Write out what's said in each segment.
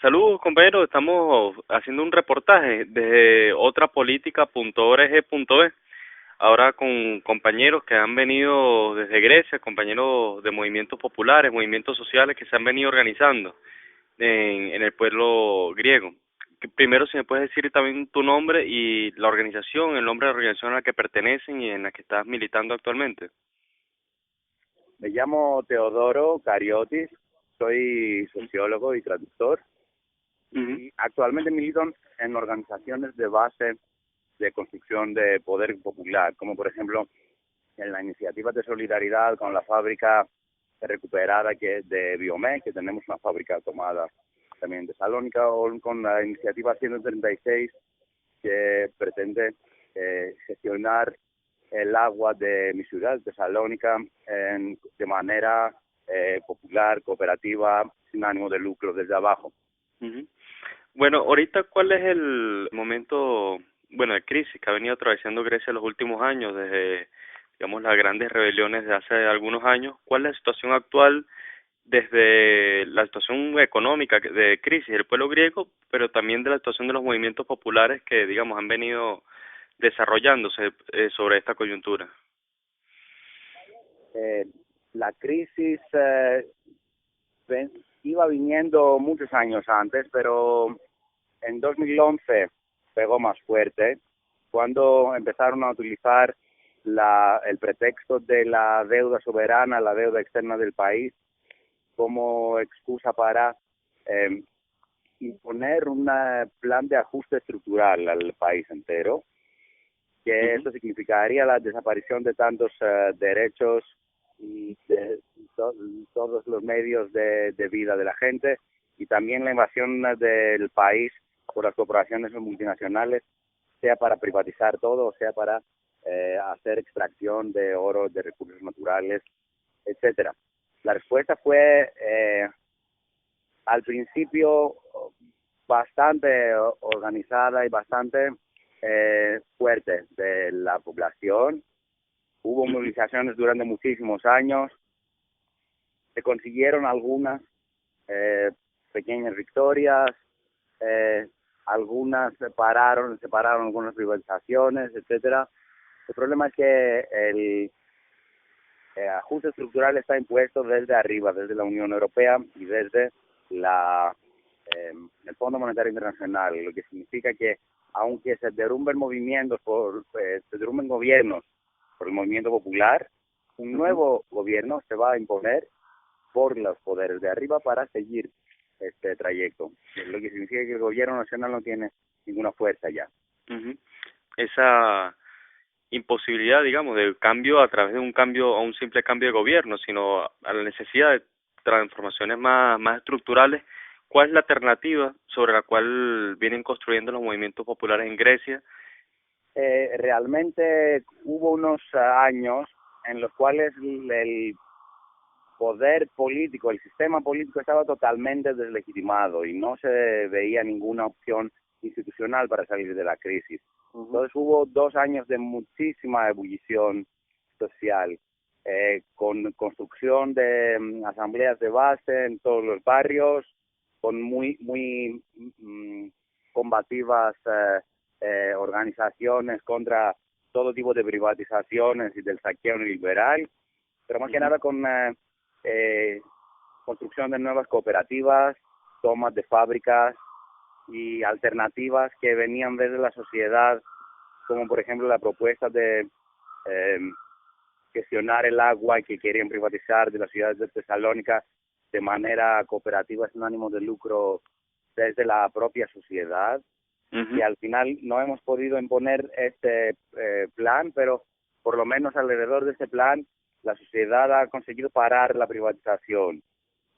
Saludos, compañeros. Estamos haciendo un reportaje desde otrapolítica.org.es. Ahora con compañeros que han venido desde Grecia, compañeros de movimientos populares, movimientos sociales que se han venido organizando en el pueblo griego. Primero, si me puedes decir también tu nombre y la organización, el nombre de la organización a la que pertenecen y en la que estás militando actualmente. Me llamo Teodoro Cariotis, soy sociólogo y traductor Ujú. y actualmente milito en organizaciones de base de construcción de poder popular, como por ejemplo en la iniciativa de solidaridad con la fábrica recuperada de Biomé, que tenemos una fábrica tomada también de Salónica, o con la iniciativa 136 que pretende gestionar el agua de mi ciudad, de Salónica, de manera popular, cooperativa, sin ánimo de lucro desde abajo. Ujú. Bueno, ahorita, ¿cuál es el momento, bueno, de crisis que ha venido atravesando Grecia en los últimos años, desde, digamos, las grandes rebeliones de hace algunos años? ¿Cuál es la situación actual desde la situación económica de crisis del pueblo griego, pero también de la situación de los movimientos populares que, digamos, han venido desarrollándose sobre esta coyuntura? Eh, la crisis iba viniendo muchos años antes, pero en 2011 pegó más fuerte cuando empezaron a utilizar el pretexto de la deuda soberana, la deuda externa del país, como excusa para eh, imponer un plan de ajuste estructural al país entero, que Ujú, eso significaría la desaparición de tantos derechos y de to todos los medios de vida de la gente, y también la invasión del país por las corporaciones multinacionales, sea para privatizar todo, o sea para hacer extracción de oro, de recursos naturales, etcétera. La respuesta fue al principio bastante organizada y bastante fuerte de la población. Hubo ujú, movilizaciones durante muchísimos años, se consiguieron algunas eh, pequeñas victorias, eh, algunas separaron algunas privatizaciones, etcétera. El problema es que el ajuste estructural está impuesto desde arriba, desde la Unión Europea y desde la el Fondo Monetario Internacional, lo que significa que aunque se derrumben movimientos se derrumben gobiernos por el movimiento popular, un ujú. nuevo gobierno se va a imponer por los poderes de arriba para seguir este trayecto, lo que significa que el gobierno nacional no tiene ninguna fuerza ya. Ujú. Esa imposibilidad, digamos, de cambio a través de un cambio, a un simple cambio de gobierno, sino a la necesidad de transformaciones más estructurales. ¿Cuál es la alternativa sobre la cual vienen construyendo los movimientos populares en Grecia? Realmente hubo unos años en los cuales el poder político, el sistema político estaba totalmente deslegitimado y no se veía ninguna opción institucional para salir de la crisis. Ujú, Entonces hubo 2 años de muchísima ebullición social, con construcción de asambleas de base en todos los barrios, con muy combativas organizaciones contra todo tipo de privatizaciones y del saqueo neoliberal, pero más que ujú, nada con eh, construcción de nuevas cooperativas, tomas de fábricas y alternativas que venían desde la sociedad, como por ejemplo la propuesta de eh, gestionar el agua y que querían privatizar de la ciudad de Tesalónica de manera cooperativa sin ánimo de lucro desde la propia sociedad, y ujú, al final no hemos podido imponer este plan, pero por lo menos alrededor de este plan la sociedad ha conseguido parar la privatización,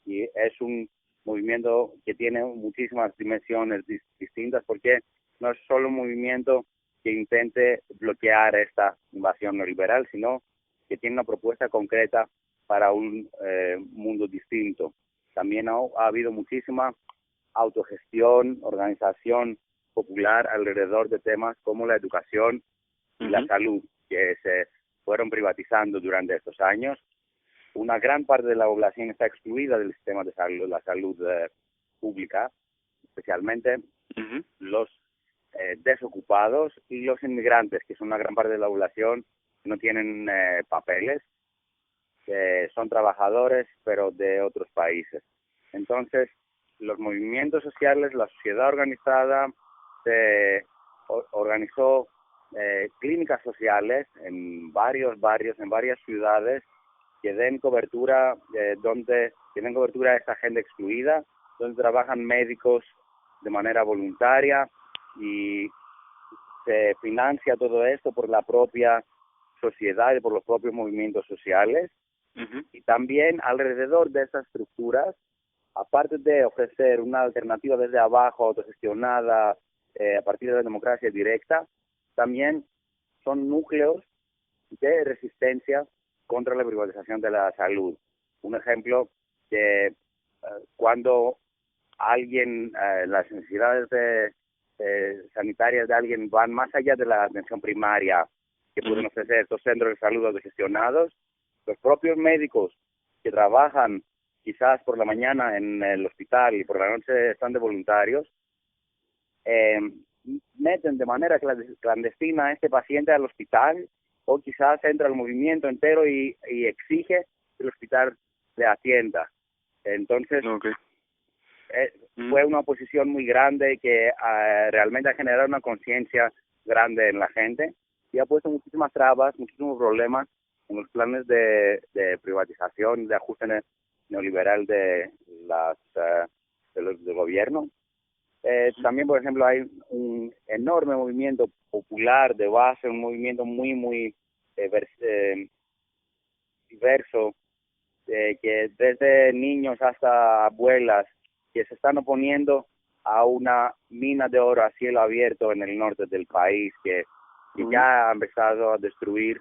y es un movimiento que tiene muchísimas dimensiones distintas, porque no es solo un movimiento que intente bloquear esta invasión neoliberal, sino que tiene una propuesta concreta para un mundo distinto. También ha habido muchísima autogestión, organización popular alrededor de temas como la educación y la ujú, salud, que se fueron privatizando durante estos años. Una gran parte de la población está excluida del sistema de salud, la salud pública, especialmente Ujú. los desocupados y los inmigrantes, que son una gran parte de la población que no tienen papeles, que son trabajadores, pero de otros países. Entonces, los movimientos sociales, la sociedad organizada, se organizó clínicas sociales en varios barrios, en varias ciudades, que den cobertura, que den cobertura a esta gente excluida, donde trabajan médicos de manera voluntaria y se financia todo esto por la propia sociedad y por los propios movimientos sociales. Ujú. Y también alrededor de estas estructuras, aparte de ofrecer una alternativa desde abajo, autogestionada, a partir de la democracia directa, también son núcleos de resistencia contra la privatización de la salud. Un ejemplo que cuando alguien, las necesidades sanitarias de alguien van más allá de la atención primaria que pueden Ujú. ofrecer estos centros de salud autogestionados, los propios médicos que trabajan quizás por la mañana en el hospital y por la noche están de voluntarios, eh, meten de manera clandestina a este paciente al hospital, o quizás entra el movimiento entero y exige que el hospital le atienda. Entonces, Okay. Ujú. fue una oposición muy grande que realmente ha generado una conciencia grande en la gente y ha puesto muchísimas trabas, muchísimos problemas en los planes de privatización, de ajuste neoliberal del gobierno. También, por ejemplo, hay un enorme movimiento popular de base, un movimiento muy diverso, que desde niños hasta abuelas, que se están oponiendo a una mina de oro a cielo abierto en el norte del país, que Ujú. ya ha empezado a destruir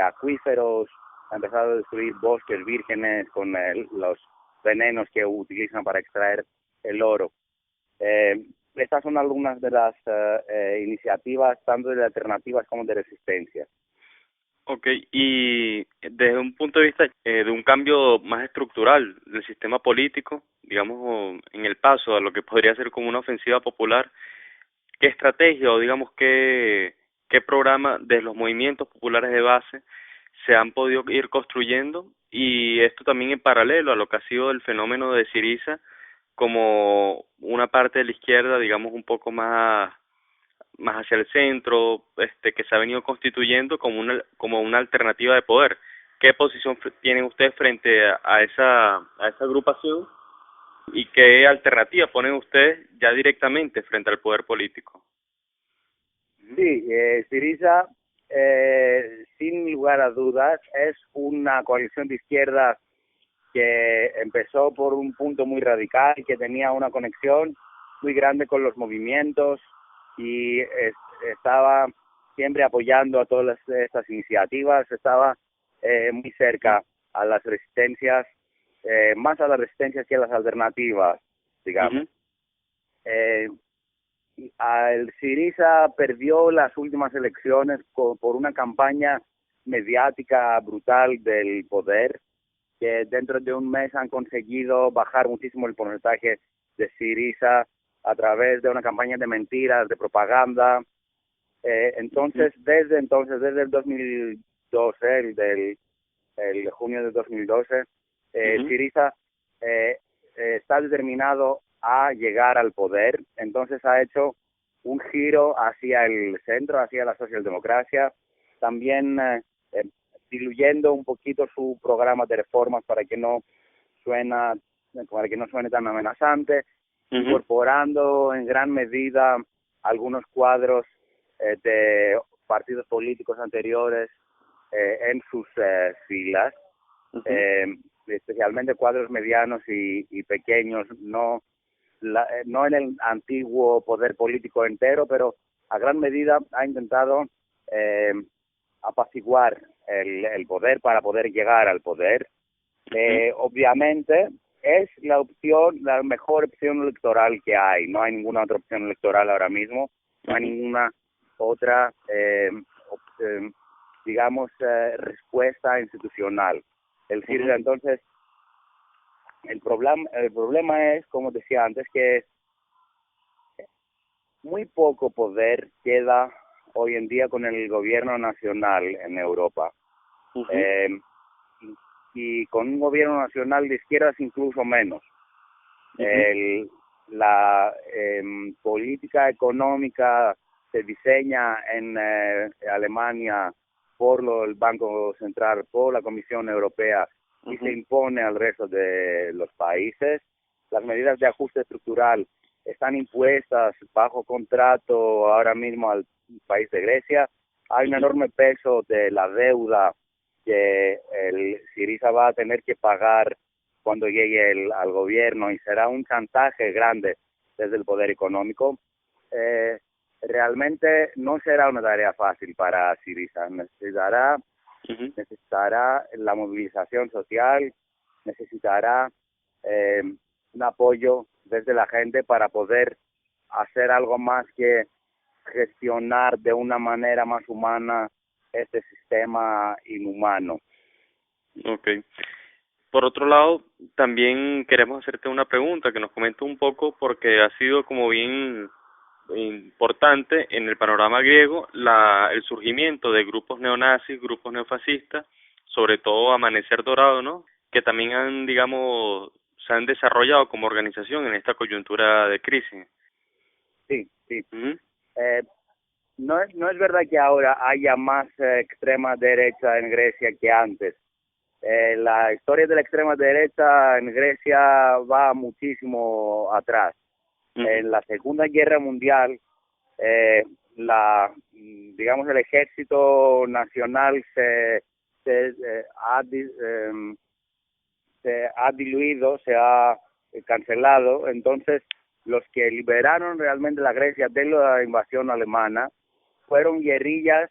acuíferos, ha empezado a destruir bosques vírgenes con los venenos que utilizan para extraer el oro. Estas son algunas de las iniciativas, tanto de alternativas como de resistencia. Okay, y desde un punto de vista de un cambio más estructural del sistema político, digamos, o en el paso a lo que podría ser como una ofensiva popular, ¿qué estrategia o digamos qué programa de los movimientos populares de base se han podido ir construyendo? Y esto también en paralelo a lo que ha sido el fenómeno de Syriza como una parte de la izquierda, digamos, un poco más hacia el centro, que se ha venido constituyendo como una alternativa de poder. ¿Qué posición tienen ustedes frente a esa agrupación y qué alternativa ponen ustedes ya directamente frente al poder político? Sí, Syriza, sin lugar a dudas, es una coalición de izquierda que empezó por un punto muy radical, que tenía una conexión muy grande con los movimientos y estaba siempre apoyando a todas estas iniciativas, estaba muy cerca a las resistencias, más a las resistencias que a las alternativas, digamos. Ujú. Eh, el Syriza perdió las últimas elecciones por una campaña mediática brutal del poder, que dentro de un mes han conseguido bajar muchísimo el porcentaje de Syriza a través de una campaña de mentiras, de propaganda. Ujú. Desde el 2012, el junio de 2012, Ujú. Syriza está determinado a llegar al poder. Entonces ha hecho un giro hacia el centro, hacia la socialdemocracia, también eh, diluyendo un poquito su programa de reformas suena, para que no suene tan amenazante, Ujú. incorporando en gran medida algunos cuadros de partidos políticos anteriores en sus filas, Ujú. eh, especialmente cuadros medianos y pequeños, no en el antiguo poder político entero, pero a gran medida ha intentado eh, apaciguar el poder para poder llegar al poder. Ujú. Obviamente es la mejor opción electoral que hay. No hay ninguna otra opción electoral ahora mismo. No hay Ujú. ninguna otra, digamos, respuesta institucional. El Ujú. CIRSA, entonces, el problema es, como decía antes, que muy poco poder queda hoy en día con el gobierno nacional en Europa. Eh, y con un gobierno nacional de izquierdas incluso menos. La política económica se diseña en Alemania por el Banco Central, por la Comisión Europea y se impone al resto de los países. Las medidas de ajuste estructural están impuestas bajo contrato ahora mismo al país de Grecia. Hay un enorme peso de la deuda que el Syriza va a tener que pagar cuando llegue al gobierno y será un chantaje grande desde el poder económico. Realmente no será una tarea fácil para Syriza. Necesitará la movilización social, necesitará un apoyo desde la gente para poder hacer algo más que gestionar de una manera más humana este sistema inhumano. Okay. Por otro lado, también queremos hacerte una pregunta que nos comentes un poco porque ha sido como bien importante en el panorama griego el surgimiento de grupos neonazis, grupos neofascistas, sobre todo Amanecer Dorado, ¿no? Que también se han desarrollado como organización en esta coyuntura de crisis. Sí. No es verdad que ahora haya más extrema derecha en Grecia que antes. La historia de la extrema derecha en Grecia va muchísimo atrás. En la Segunda Guerra Mundial, el ejército nacional se ha diluido, se ha cancelado. Entonces, los que liberaron realmente la Grecia de la invasión alemana fueron guerrillas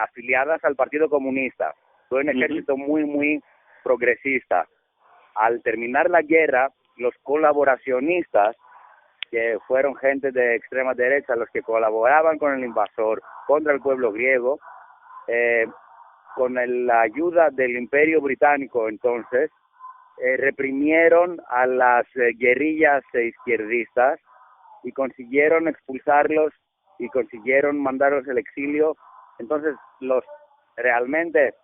afiliadas al Partido Comunista. Fue un ejército muy progresista. Al terminar la guerra, los colaboracionistas, que fueron gente de extrema derecha, los que colaboraban con el invasor contra el pueblo griego, con la ayuda del Imperio Británico entonces, reprimieron a las guerrillas izquierdistas y consiguieron expulsarlos y consiguieron mandarlos al exilio. Entonces, realmente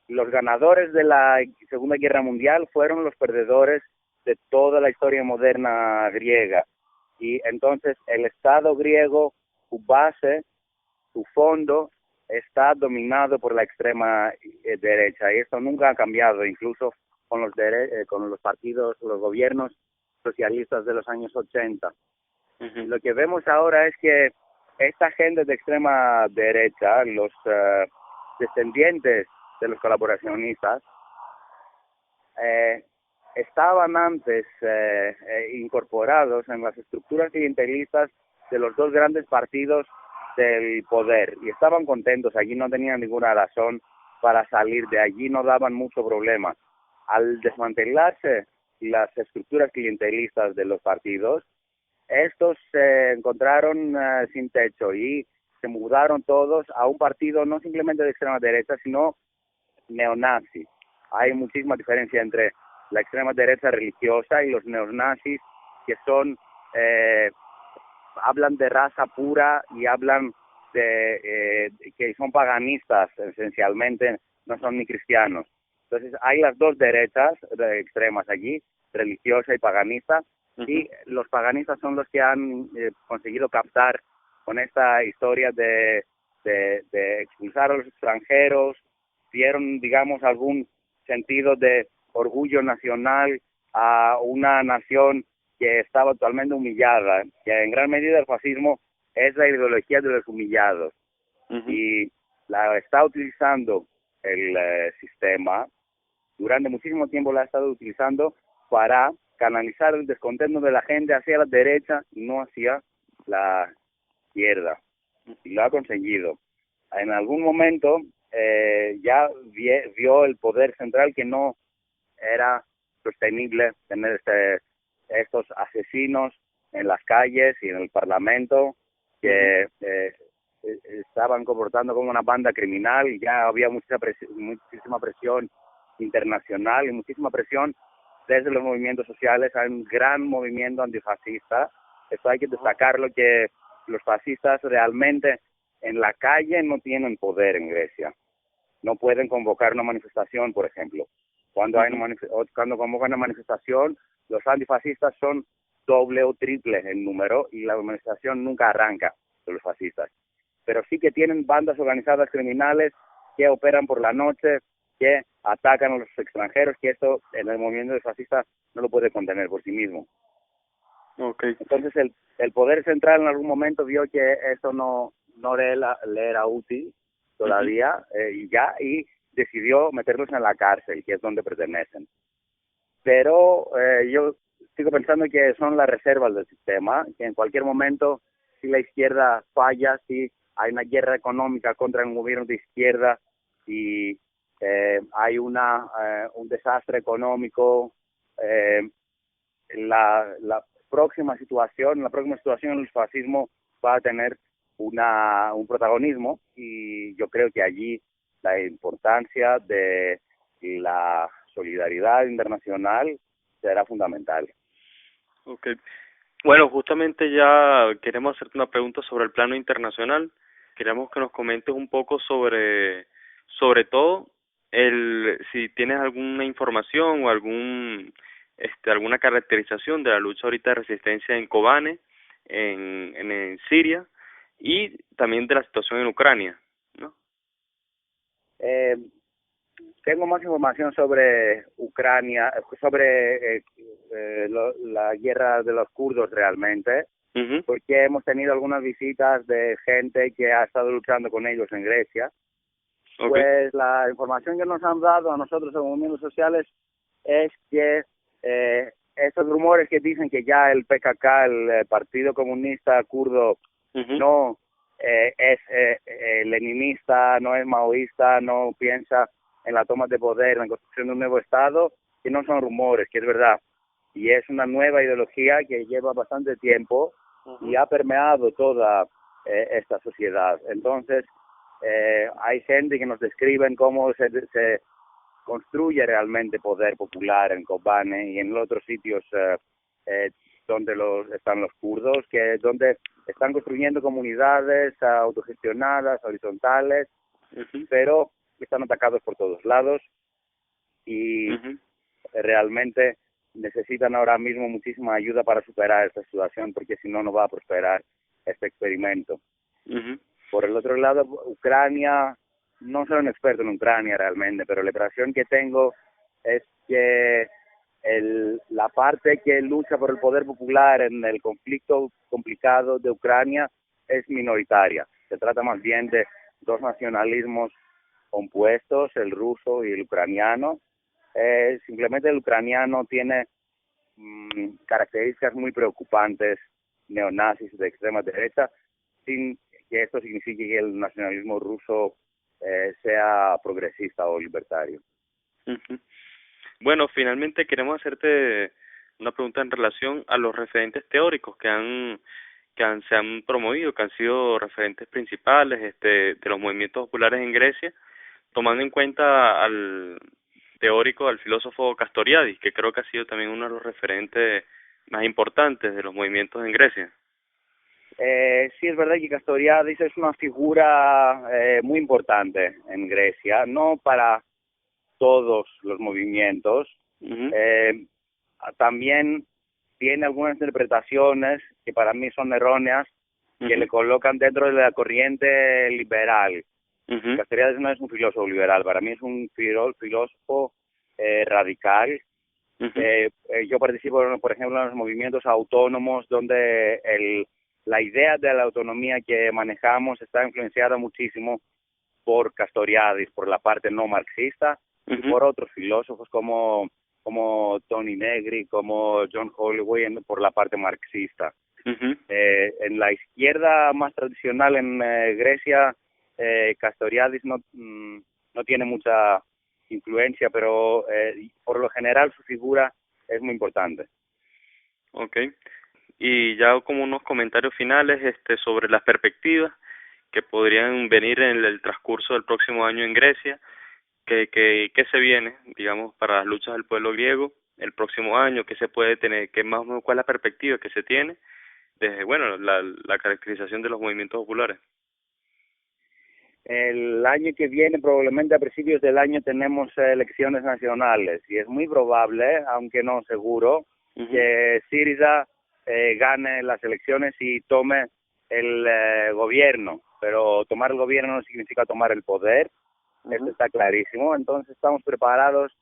los ganadores de la Segunda Guerra Mundial fueron los perdedores de toda la historia moderna griega. Y entonces el Estado griego, su base, su fondo, está dominado por la extrema derecha. Y esto nunca ha cambiado, incluso con los partidos, los gobiernos socialistas de los años 80. Lo que vemos ahora es que esta gente de extrema derecha, los descendientes de los colaboracionistas, estaban antes incorporados en las estructuras clientelistas de los dos grandes partidos del poder y estaban contentos. Allí no tenían ninguna razón para salir de allí, no daban mucho problema. Al desmantelarse las estructuras clientelistas de los partidos, estos se encontraron sin techo y se mudaron todos a un partido no simplemente de extrema derecha, sino neonazi. Hay muchísima diferencia entre la extrema derecha religiosa y los neonazis, que hablan de raza pura y hablan que son paganistas esencialmente, no son ni cristianos. Entonces hay las dos derechas extremas allí, religiosa y paganista, y los paganistas son los que han conseguido captar con esta historia de expulsar a los extranjeros, dieron, algún sentido de orgullo nacional a una nación que estaba totalmente humillada, que en gran medida el fascismo es la ideología de los humillados. Y la está utilizando el sistema, durante muchísimo tiempo la ha estado utilizando para canalizar el descontento de la gente hacia la derecha y no hacia la izquierda. Y lo ha conseguido. En algún momento ya vio el poder central que no era sostenible tener estos asesinos en las calles y en el Parlamento, que estaban comportando como una banda criminal, y ya había muchísima presión internacional y muchísima presión desde los movimientos sociales. Hay un gran movimiento antifascista. Esto hay que destacarlo, que los fascistas realmente en la calle no tienen poder en Grecia. No pueden convocar una manifestación, por ejemplo. Cuando cuando convocan una manifestación, los antifascistas son doble o triple en número y la manifestación nunca arranca de los fascistas. Pero sí que tienen bandas organizadas criminales que operan por la noche, que atacan a los extranjeros, que esto en el movimiento fascista no lo puede contener por sí mismo. Okay. Entonces el poder central en algún momento vio que esto no le era útil todavía y decidió meterlos en la cárcel, que es donde pertenecen. Pero yo sigo pensando que son las reservas del sistema, que en cualquier momento, si la izquierda falla, si hay una guerra económica contra un gobierno de izquierda y hay un desastre económico, la próxima situación el fascismo va a tener un protagonismo, y yo creo que allí la importancia de la solidaridad internacional será fundamental. Okay. Bueno, justamente ya queremos hacerte una pregunta sobre el plano internacional. Queremos que nos comentes un poco sobre todo si tienes alguna información o alguna caracterización de la lucha ahorita de resistencia en Kobane, en Siria, y también de la situación en Ucrania, ¿no? Tengo más información sobre Ucrania, sobre la guerra de los kurdos realmente, porque hemos tenido algunas visitas de gente que ha estado luchando con ellos en Grecia. Okay. Pues la información que nos han dado a nosotros, los movimientos sociales, es que estos rumores que dicen que ya el PKK, el Partido Comunista Kurdo, no es leninista, no es maoísta, no piensa en la toma de poder, en la construcción de un nuevo Estado, que no son rumores, que es verdad. Y es una nueva ideología que lleva bastante tiempo y ha permeado toda esta sociedad. Entonces, hay gente que nos describen cómo se construye realmente poder popular en Kobane y en otros sitios donde están los kurdos, donde están construyendo comunidades autogestionadas, horizontales, pero están atacados por todos lados y realmente necesitan ahora mismo muchísima ayuda para superar esta situación, porque si no, no va a prosperar este experimento. Por el otro lado, Ucrania, no soy un experto en Ucrania realmente, pero la impresión que tengo es que la parte que lucha por el poder popular en el conflicto complicado de Ucrania es minoritaria. Se trata más bien de dos nacionalismos compuestos, el ruso y el ucraniano. Simplemente el ucraniano tiene características muy preocupantes, neonazis de extrema derecha, sin que esto signifique que el nacionalismo ruso sea progresista o libertario. Bueno, finalmente queremos hacerte una pregunta en relación a los referentes teóricos se han promovido, que han sido referentes principales de los movimientos populares en Grecia, tomando en cuenta al filósofo Castoriadis, que creo que ha sido también uno de los referentes más importantes de los movimientos en Grecia. Sí, es verdad que Castoriadis es una figura muy importante en Grecia, no para todos los movimientos. También tiene algunas interpretaciones que para mí son erróneas, que le colocan dentro de la corriente liberal. Castoriadis no es un filósofo liberal, para mí es un filósofo radical. Yo participo, por ejemplo, en los movimientos autónomos, donde la idea de la autonomía que manejamos está influenciada muchísimo por Castoriadis, por la parte no marxista, y por otros filósofos como Tony Negri, como John Holloway, por la parte marxista. En la izquierda más tradicional en Grecia, Castoriadis no tiene mucha influencia, pero por lo general su figura es muy importante. Okay. Y ya como unos comentarios finales sobre las perspectivas que podrían venir en el transcurso del próximo año en Grecia, que se viene, digamos, para las luchas del pueblo griego el próximo año, que se puede tener, cuál es la perspectiva que se tiene desde, bueno, la caracterización de los movimientos populares. El año que viene, probablemente a principios del año, tenemos elecciones nacionales y es muy probable, aunque no seguro, que Syriza gane las elecciones y tome el gobierno. Pero tomar el gobierno no significa tomar el poder, eso está clarísimo. Entonces estamos preparados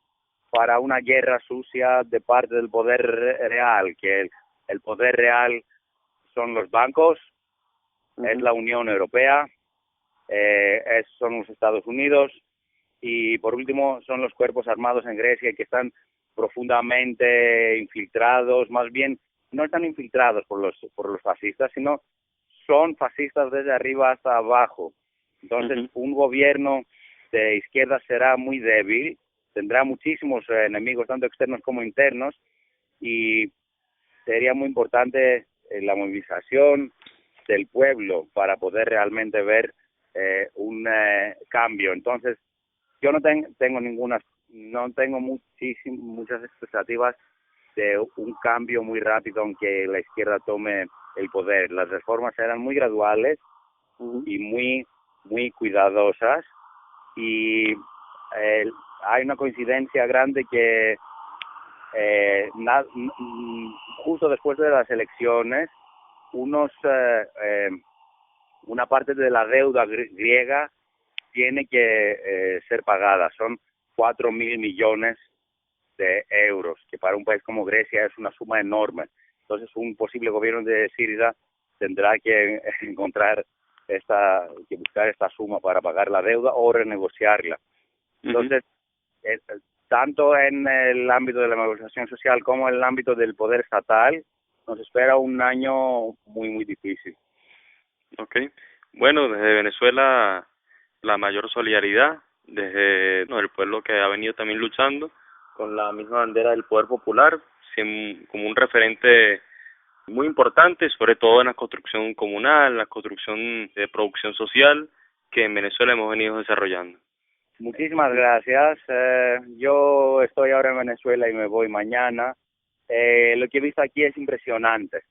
para una guerra sucia de parte del poder real, que el poder real son los bancos, es la Unión Europea, son los Estados Unidos y por último son los cuerpos armados en Grecia que están profundamente infiltrados, más bien no están infiltrados por los fascistas, sino son fascistas desde arriba hasta abajo. Entonces un gobierno de izquierda será muy débil, tendrá muchísimos enemigos, tanto externos como internos, y sería muy importante la movilización del pueblo para poder realmente ver un cambio. Entonces, yo no tengo muchas expectativas de un cambio muy rápido, aunque la izquierda tome el poder. Las reformas serán muy graduales y muy cuidadosas, y hay una coincidencia grande que justo después de las elecciones, una parte de la deuda griega tiene que ser pagada. Son 4.000 millones de euros, que para un país como Grecia es una suma enorme. Entonces, un posible gobierno de Syriza tendrá que buscar esta suma para pagar la deuda o renegociarla. Entonces, tanto en el ámbito de la movilización social como en el ámbito del poder estatal, nos espera un año muy difícil. Okay. Bueno, desde Venezuela la mayor solidaridad, desde el pueblo que ha venido también luchando con la misma bandera del poder popular, como un referente muy importante, sobre todo en la construcción comunal, la construcción de producción social que en Venezuela hemos venido desarrollando. Muchísimas gracias. Yo estoy ahora en Venezuela y me voy mañana. Lo que he visto aquí es impresionante.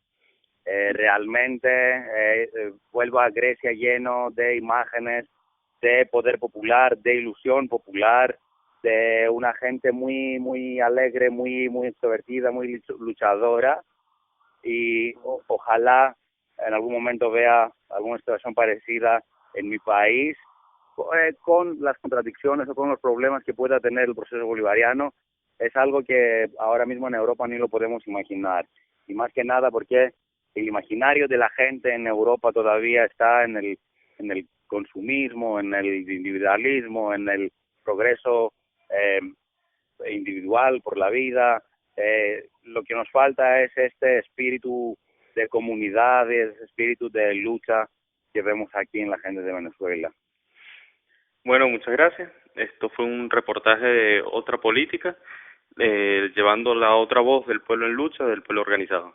Realmente vuelvo a Grecia lleno de imágenes de poder popular, de ilusión popular, de una gente muy alegre, muy extrovertida, muy luchadora, y ojalá en algún momento vea alguna situación parecida en mi país, con las contradicciones o con los problemas que pueda tener el proceso bolivariano. Es algo que ahora mismo en Europa ni lo podemos imaginar, y más que nada porque el imaginario de la gente en Europa todavía está en el consumismo, en el individualismo, en el progreso individual por la vida. Lo que nos falta es este espíritu de comunidad, ese espíritu de lucha que vemos aquí en la gente de Venezuela. Bueno, muchas gracias. Esto fue un reportaje de Otra Política, llevando la otra voz del pueblo en lucha, del pueblo organizado.